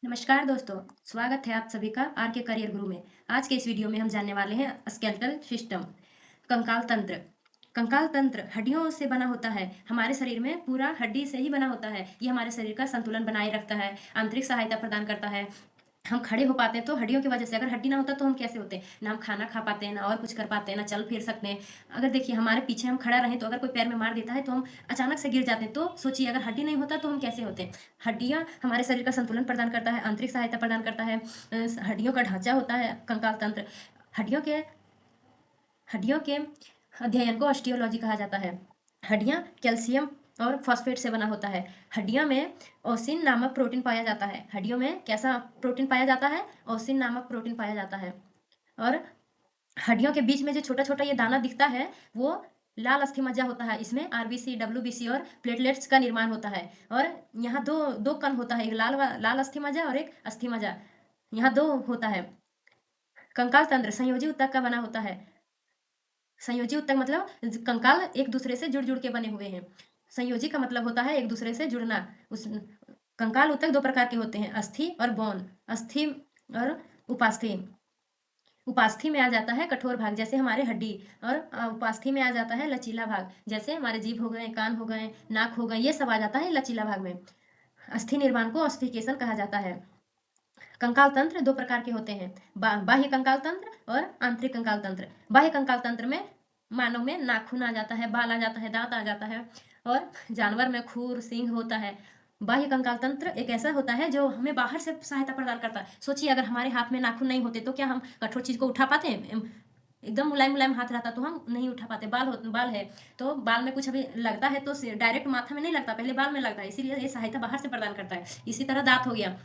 नमस्कार दोस्तों, स्वागत है आप सभी का आर के करियर गुरु में। आज के इस वीडियो में हम जानने वाले हैं स्केलेटल सिस्टम, कंकाल तंत्र। कंकाल तंत्र हड्डियों से बना होता है। हमारे शरीर में पूरा हड्डी से ही बना होता है। ये हमारे शरीर का संतुलन बनाए रखता है, आंतरिक सहायता प्रदान करता है। हम खड़े हो पाते हैं तो हड्डियों की वजह से। अगर हड्डी ना होता तो हम कैसे होते? ना हम खाना खा पाते हैं, ना और कुछ कर पाते हैं, ना चल फिर सकते हैं। अगर देखिए हमारे पीछे हम खड़ा रहें तो अगर कोई पैर में मार देता है तो हम अचानक से गिर जाते हैं। तो सोचिए अगर हड्डी नहीं होता तो हम कैसे होते? हड्डियां हमारे शरीर का संतुलन प्रदान करता है, आंतरिक सहायता प्रदान करता है। हड्डियों का ढांचा होता है कंकाल तंत्र। हड्डियों के हड्डियों के अध्ययन को ऑस्टियोलॉजी कहा जाता है। हड्डियां कैल्शियम और फॉस्फेट से बना होता है। हड्डियों में ओसिन नामक प्रोटीन पाया जाता है। हड्डियों में कैसा प्रोटीन पाया जाता है? ओसिन नामक प्रोटीन पाया जाता है। और हड्डियों के बीच में जो छोटा छोटा ये दाना दिखता है वो लाल अस्थिमज्जा होता है। इसमें आरबीसी, डब्ल्यूबीसी और प्लेटलेट्स का निर्माण होता है। और यहाँ दो दो कण होता है, एक लाल अस्थिमज्जा और एक अस्थिमज्जा। यहाँ दो होता है। कंकाल तंत्र संयोजी ऊतक का बना होता है। संयोजी ऊतक मतलब कंकाल एक दूसरे से जुड़ जुड़ के बने हुए हैं। संयोजी का मतलब होता है एक दूसरे से जुड़ना। उस कंकाल ऊतक दो प्रकार के होते हैं, अस्थि और बौन। अस्थि और उपास्थि। उपास्थि में आ जाता है कठोर भाग जैसे हमारे हड्डी, और उपास्थि में आ जाता है लचीला भाग जैसे हमारे जीभ हो गए, कान हो गए, नाक हो गए, ये सब आ जाता है लचीला भाग में। अस्थि निर्माण को ऑस्टिफिकेशन कहा जाता है। कंकाल तंत्र दो प्रकार के होते हैं, बाह्य कंकाल तंत्र और आंतरिक कंकाल तंत्र। बाह्य कंकाल तंत्र में मानव में नाखून आ जाता है, बाल आ जाता है, दांत आ जाता है, और जानवर में खुर सींग होता है। बाह्य कंकाल तंत्र एक ऐसा होता है जो हमें बाहर से सहायता प्रदान करता है। सोचिए अगर हमारे हाथ में नाखून नहीं होते तो क्या हम कठोर चीज को उठा पाते हैं? एकदम मुलायम मुलायम हाथ रहता तो हम नहीं उठा पाते। बाल है तो बाल में कुछ अभी लगता है तो डायरेक्ट माथा में नहीं लगता, पहले बाल में लगता है, इसीलिए ये सहायता बाहर से प्रदान करता है। इसी तरह दांत हो गया,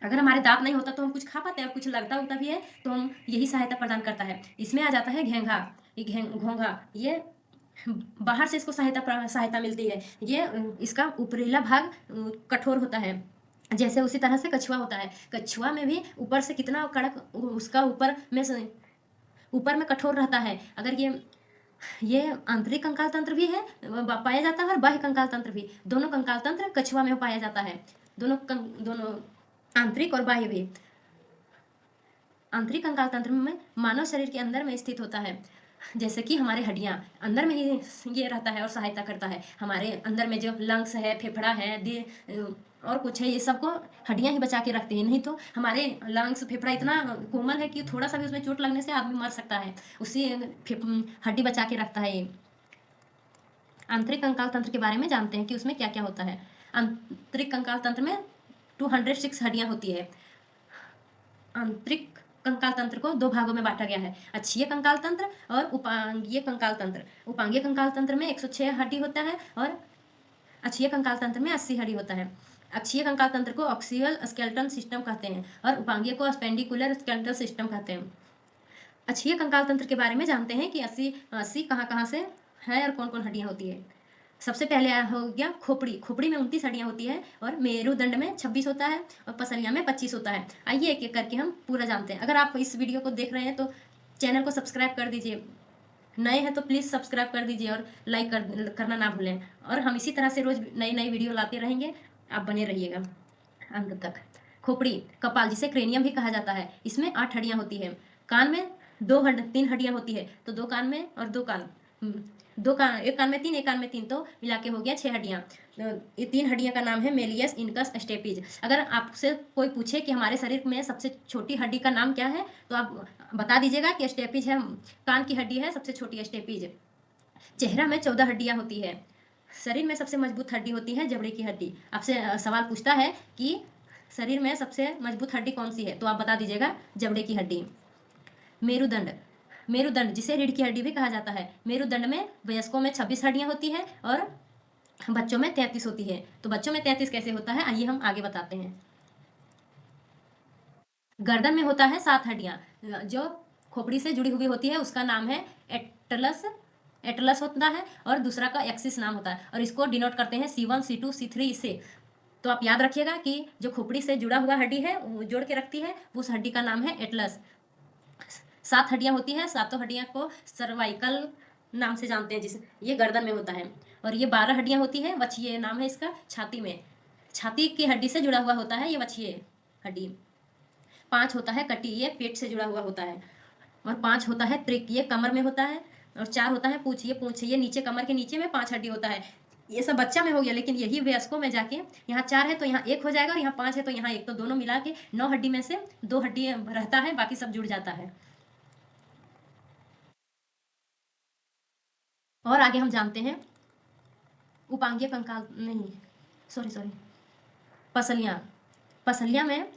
अगर हमारे दांत नहीं होता तो हम कुछ खा पाते हैं, और कुछ लगता होता भी है तो हम यही सहायता प्रदान करता है। इसमें आ जाता है घेंघा, घोंघा, ये बाहर से इसको सहायता मिलती है। ये इसका ऊपरीला भाग कठोर होता है, जैसे उसी तरह से कछुआ होता है। कछुआ में भी ऊपर से कितना कड़क, उसका ऊपर में कठोर रहता है। अगर ये आंतरिक कंकाल तंत्र भी है, पाया जाता है, और बाह्य कंकाल तंत्र भी। दोनों कंकाल तंत्र कछुआ में पाया जाता है। दोनों आंतरिक और बाह्य भी। आंतरिक कंकाल तंत्र में मानव शरीर के अंदर में स्थित होता है। जैसे कि हमारे हड्डियां अंदर में ही ये रहता है और सहायता करता है। हमारे अंदर में जो लंग्स है, फेफड़ा है, और कुछ है, ये सबको हड्डियां ही बचा के रखती हैं। नहीं तो हमारे लंग्स फेफड़ा इतना कोमल है कि थोड़ा सा भी उसमें चोट लगने से आदमी मर सकता है। उसी हड्डी बचा के रखता है ये। आंतरिक कंकाल तंत्र के बारे में जानते हैं कि उसमें क्या क्या होता है। आंतरिक कंकाल तंत्र में 206 हड्डियां होती है। आंतरिक कंकाल तंत्र को दो भागों में बांटा गया है, अक्षीय कंकाल तंत्र और उपांगीय कंकाल तंत्र। उपांगीय कंकाल तंत्र में 106 हड्डी होता है और अक्षीय कंकाल तंत्र में 80 हड्डी होता है। अक्षीय कंकाल तंत्र को ऑक्सियल स्केलेटन सिस्टम कहते हैं और उपांगीय को स्पेंडिकुलर स्केलेटल सिस्टम कहते हैं। अक्षीय कंकाल तंत्र के बारे में जानते हैं कि 80 कहाँ कहाँ से है और कौन कौन हड्डियां होती है। सबसे पहले हो गया खोपड़ी। खोपड़ी में 29 हड्डियां होती है और मेरुदंड में 26 होता है और पसलियां में 25 होता है। आइए एक एक करके हम पूरा जानते हैं। अगर आप इस वीडियो को देख रहे हैं तो चैनल को सब्सक्राइब कर दीजिए, नए हैं तो प्लीज़ सब्सक्राइब कर दीजिए और लाइक करना ना भूलें। और हम इसी तरह से रोज़ नई नई वीडियो लाते रहेंगे, आप बने रहिएगा अंत तक। खोपड़ी, कपाल जिसे क्रेनियम भी कहा जाता है, इसमें 8 हड्डियां होती है। कान में 3 हड्डियां होती है, तो 2 कान में और 2 कान, दो कान, एक कान में 3, एक कान में 3, तो मिला के हो गया 6 हड्डियां। ये 3 हड्डियां का नाम है मेलियस, इनकस, स्टेपीज। अगर आपसे कोई पूछे कि हमारे शरीर में सबसे छोटी हड्डी का नाम क्या है तो आप बता दीजिएगा कि स्टेपीज है, कान की हड्डी है सबसे छोटी स्टेपीज। चेहरा में 14 हड्डियां होती है। शरीर में सबसे मजबूत हड्डी होती है जबड़े की हड्डी। आपसे सवाल पूछता है कि शरीर में सबसे मजबूत हड्डी कौन सी है तो आप बता दीजिएगा जबड़े की हड्डी। मेरुदंड, मेरुदंड जिसे रीढ़ की हड्डी भी कहा जाता है। मेरुदंड में वयस्कों में 26 हड्डियां होती है और बच्चों में 33 होती है। तो बच्चों में 33 कैसे होता है आइए हम आगे बताते हैं। गर्दन में होता है 7 हड्डियां, जो खोपड़ी से जुड़ी हुई होती है उसका नाम है एटलस, एटलस होता है, और दूसरा का एक्सिस नाम होता है, और इसको डिनोट करते हैं C1, C2, C3 से। तो आप याद रखिएगा कि जो खोपड़ी से जुड़ा हुआ हड्डी है वो जोड़ के रखती है, उस हड्डी का नाम है एटलस। 7 हड्डियां होती है, सातों हड्डियां को सर्वाइकल नाम से जानते हैं, जिस ये गर्दन में होता है। और ये 12 हड्डियां होती है, वछिये नाम है इसका, छाती में। छाती की हड्डी से जुड़ा हुआ होता है ये वछिये। हड्डी। 5 होता है कटी, ये पेट से जुड़ा हुआ होता है। और 5 होता है त्रिक, ये कमर में होता है। और 4 होता है पूंछ, ये पूंछ, ये नीचे कमर के नीचे में 5 हड्डी होता है। ये सब बच्चा में हो गया, लेकिन यही वयस्कों में जाके यहाँ 4 है तो यहाँ 1 हो जाएगा, और यहाँ 5 है तो यहाँ 1, तो दोनों मिला के 9 हड्डी में से 2 हड्डी रहता है, बाकी सब जुड़ जाता है। और आगे हम जानते हैं उपांगीय कंकाल, नहीं सॉरी पसलियाँ। पसलियाँ में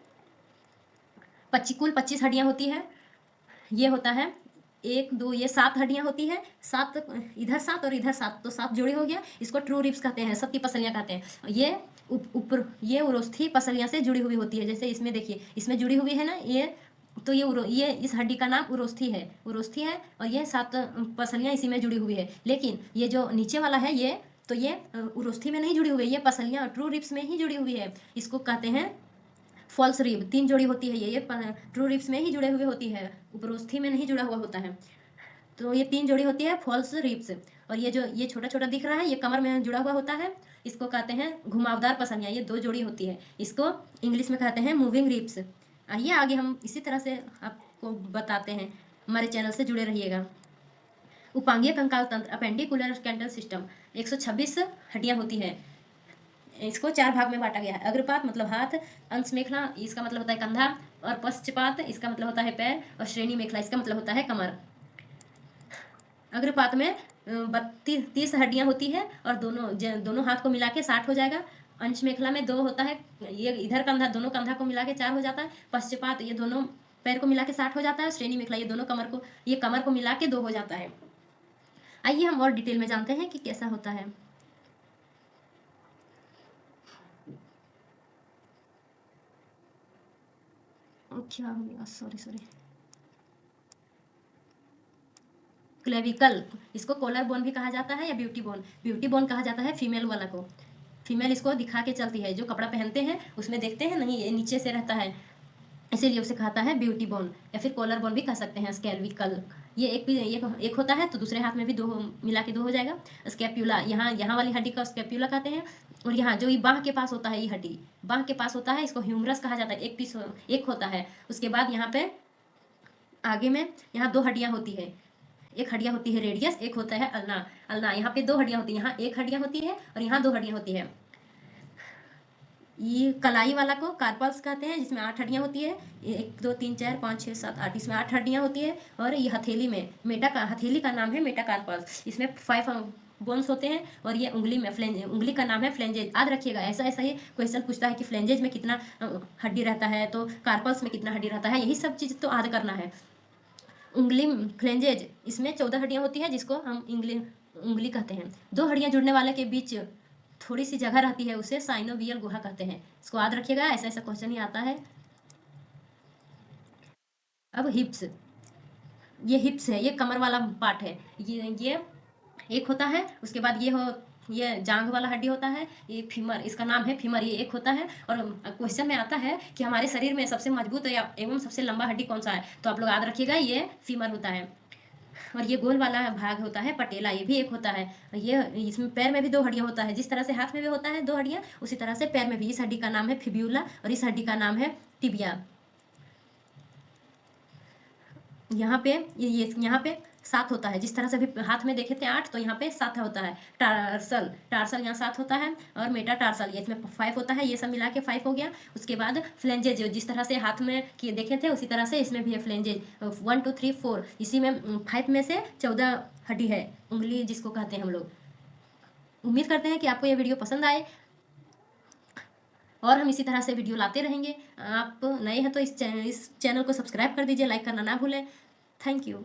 कुल 25 हड्डियाँ होती है। ये होता है 1 2, ये 7 हड्डियाँ होती है, 7 इधर 7 और इधर 7, तो 7 जोड़ी हो गया। इसको ट्रू रिब्स कहते हैं, सबकी पसलियाँ कहते हैं। ये ऊपर ये उरोस्थी पसलियाँ से जुड़ी हुई होती है। जैसे इसमें देखिए, इसमें जुड़ी हुई है ना ये, तो ये इस हड्डी का नाम उरोस्थी है, उरोस्थी है। और ये 7 पसलियाँ इसी में जुड़ी हुई है। लेकिन ये जो नीचे वाला है ये, तो ये उरोस्थी में नहीं जुड़ी हुई है, ये पसलियाँ ट्रू रिब्स में ही जुड़ी हुई है। इसको कहते हैं फॉल्स रिब। 3 जोड़ी होती है, ये ट्रू रिब्स में ही जुड़े हुए होती है, उपरोस्थी में नहीं जुड़ा हुआ होता है। तो ये 3 जोड़ी होती है फॉल्स रिब्स। और ये जो ये छोटा छोटा दिख रहा है, ये कमर में जुड़ा हुआ होता है, इसको कहते हैं घुमावदार पसलियाँ। ये 2 जोड़ी होती है, इसको इंग्लिश में कहते हैं मूविंग रिब्स। आइए आगे हम इसी तरह से आपको बताते हैं, हमारे चैनल से जुड़े रहिएगा। उपांगीय कंकाल तंत्र, अपेंडिकुलर स्केलेटल सिस्टम, 126 हड्डियाँ होती है। इसको 4 भाग में बांटा गया है। अग्रपात मतलब हाथ, अंश मेखला इसका मतलब होता है कंधा, और पश्चपात इसका मतलब होता है पैर, और श्रेणी मेखला इसका मतलब होता है कमर। अग्रपात में 30 हड्डियाँ होती है, और दोनों हाथ को मिला के 60 हो जाएगा। अंश मेखला में 2 होता है, ये इधर कंधा, दोनों कंधा को मिला के 4 हो जाता है। पश्चपात ये दोनों पैर को मिला के 60 हो जाता है। श्रेणी मेखला ये दोनों कमर को मिला के 2 हो जाता है। आइए हम और डिटेल में जानते हैं कि कैसा होता है। क्या हो गया, सॉरी क्लेविकल, इसको कॉलर बोन भी कहा जाता है, या ब्यूटी बोन। ब्यूटी बोन कहा जाता है फीमेल वाला को। फीमेल इसको दिखा के चलती है, जो कपड़ा पहनते हैं उसमें देखते हैं नहीं, ये नीचे से रहता है, इसीलिए उसे कहता है ब्यूटी बोन, या फिर कॉलर बोन भी कह सकते हैं। स्कैल्विकल, ये एक होता है, तो दूसरे हाथ में भी 2 मिला के 2 हो जाएगा। स्कैप्यूला, यहाँ वाली हड्डी का स्कैप्यूला कहते हैं। और यहाँ जो ये बाह के पास होता है, ये हड्डी बाह के पास होता है, इसको ह्यूमरस कहा जाता है। एक पीस एक होता है। उसके बाद यहाँ पे आगे में यहाँ 2 हड्डियाँ होती है। एक हड्डियाँ होती है रेडियस, एक होता है अल्ना। अल्ना यहाँ पे 2 हड्डियाँ होती है, यहाँ 1 हड्डियाँ होती है, और यहाँ 2 हड्डियाँ होती है। ये कलाई वाला को कार्पल्स कहते हैं, जिसमें 8 हड्डियाँ होती है। 1 2 3 4 5 6 7 8, इसमें 8 हड्डियाँ होती है। और ये हथेली में हथेली का नाम है मेटाकार्पल्स, इसमें 5 बोन्स होते हैं। और ये उंगली में उंगली का नाम है फ्लेंजेज। याद रखिएगा, ऐसा ही क्वेश्चन पूछता है कि फ्लेंजेज में कितना हड्डी रहता है, तो कार्पल्स में कितना हड्डी रहता है, यही सब चीज़ तो याद करना है। उंगली फ्लेंजेज, इसमें 14 हड्डियाँ होती है, जिसको हम उंगली कहते हैं। 2 हड्डियाँ जुड़ने वाले के बीच थोड़ी सी जगह रहती है, उसे साइनोवियल गुहा कहते हैं। इसको याद रखिएगा, ऐसा क्वेश्चन ही आता है। अब हिप्स, ये हिप्स है, ये कमर वाला पार्ट है। ये एक होता है, उसके बाद ये जांघ वाला हड्डी होता है, ये फीमर, इसका नाम है फीमर, ये एक होता है। और क्वेश्चन में आता है कि हमारे शरीर में सबसे मजबूत एवं सबसे लंबा हड्डी कौन सा है, तो आप लोग याद रखिएगा ये फीमर होता है। और ये गोल वाला भाग होता है पटेला, ये भी एक होता है। ये इसमें पैर में भी 2 हड्डियाँ होता है, जिस तरह से हाथ में भी होता है 2 हड्डियाँ, उसी तरह से पैर में भी। इस हड्डी का नाम है फिब्यूला, और इस हड्डी का नाम है टिबिया। यहाँ पे यहाँ पे 7 होता है, जिस तरह से अभी हाथ में देखे थे 8, तो यहाँ पे 7 होता है। टार्सल यहाँ 7 होता है, और मेटा टार्सल ये इसमें 5 होता है, ये सब मिला के 5 हो गया। उसके बाद फ्लेंजेज, जिस तरह से हाथ में किए देखे थे उसी तरह से इसमें भी है फ्लेंजेज, 1 2 3 4, इसी में 5 में से 14 हड्डी है, उंगली जिसको कहते हैं हम लोग। उम्मीद करते हैं कि आपको ये वीडियो पसंद आए, और हम इसी तरह से वीडियो लाते रहेंगे। आप नए हैं तो इस चैनल को सब्सक्राइब कर दीजिए, लाइक करना ना भूलें। Thank you.